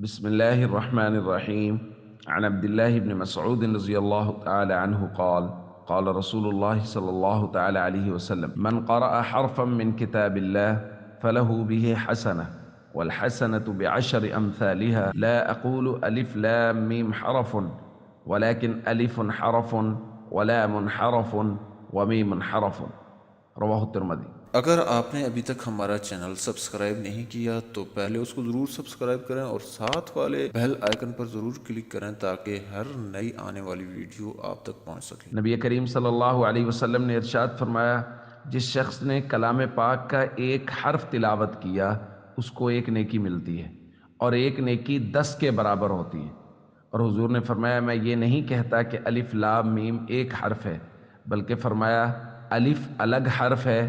بسم الله الرحمن الرحيم. عن عبد الله بن مسعود رضي الله تعالى عنه قال قال رسول الله صلى الله تعالى عليه وسلم: من قرأ حرفا من كتاب الله فله به حسنة والحسنة بعشر أمثالها لا أقول ألف لام ميم حرف ولكن ألف حرف ولام حرف وميم حرف. رواه الترمذي. اگر آپ نے ابھی تک ہمارا چینل سبسکرائب نہیں کیا تو پہلے اس کو ضرور سبسکرائب کریں اور ساتھ والے بیل آئیکن پر ضرور کلک کریں تاکہ ہر نئی آنے والی ویڈیو آپ تک پہنچ سکے۔ نبی کریم صلی اللہ علیہ وسلم نے ارشاد فرمایا، جس شخص نے کلام پاک کا ایک حرف تلاوت کیا اس کو ایک نیکی ملتی ہے اور ایک نیکی 10 کے برابر ہوتی ہے۔ اور حضور نے فرمایا، میں یہ نہیں کہتا کہ الف لام میم ایک حرف ہے، بلکہ فرمایا الف الگ حرف ہے،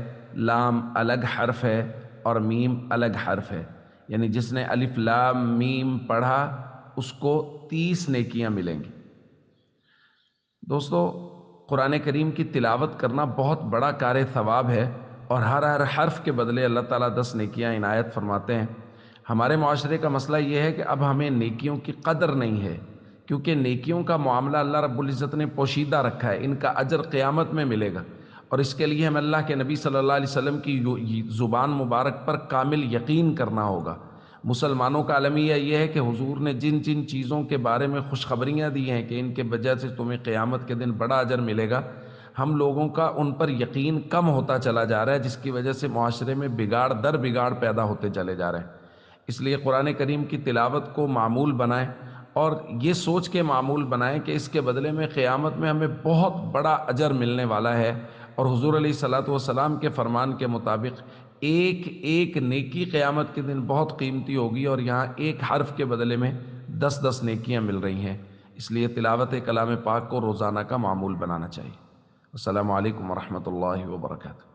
لام الگ حرف ہے اور میم الگ حرف ہے، یعنی جس نے الف لام میم پڑھا اس کو 30 نیکیاں ملیں گی۔ دوستو، قرآن کریم کی تلاوت کرنا بہت بڑا کار ثواب ہے اور ہر حرف کے بدلے اللہ تعالیٰ 10 نیکیاں عنایت فرماتے ہیں۔ ہمارے معاشرے کا مسئلہ یہ ہے کہ اب ہمیں نیکیوں کی قدر نہیں ہے، کیونکہ نیکیوں کا معاملہ اللہ رب العزت نے پوشیدہ رکھا ہے، ان کا اجر قیامت میں ملے گا، اور اس کے لیے ہمیں اللہ کے نبی صلی اللہ علیہ وسلم کی زبان مبارک پر کامل یقین کرنا ہوگا۔ مسلمانوں کا المیہ یہ ہے کہ حضور نے جن جن چیزوں کے بارے میں خوشخبریاں دی ہیں کہ ان کے وجہ سے تمہیں قیامت کے دن بڑا اجر ملے گا، ہم لوگوں کا ان پر یقین کم ہوتا چلا جا رہا ہے، جس کی وجہ سے معاشرے میں بگاڑ در بگاڑ پیدا ہوتے چلے جا رہے ہیں۔ اس لیے قرآن کریم کی تلاوت کو معمول بنائیں اور یہ سوچ کے معمول بنائیں کہ اس کے بدلے میں قیامت میں ہمیں بہت بڑا اجر ملنے والا ہے، اور حضور علیہ الصلاۃ والسلام کے فرمان کے مطابق ایک ایک نیکی قیامت کے دن بہت قیمتی ہوگی، اور یہاں ایک حرف کے بدلے میں 10 نیکیاں مل رہی ہیں۔ اس لیے تلاوت کلام پاک کو روزانہ کا معمول بنانا چاہیے۔ السلام علیکم ورحمۃ اللہ وبرکاتہ۔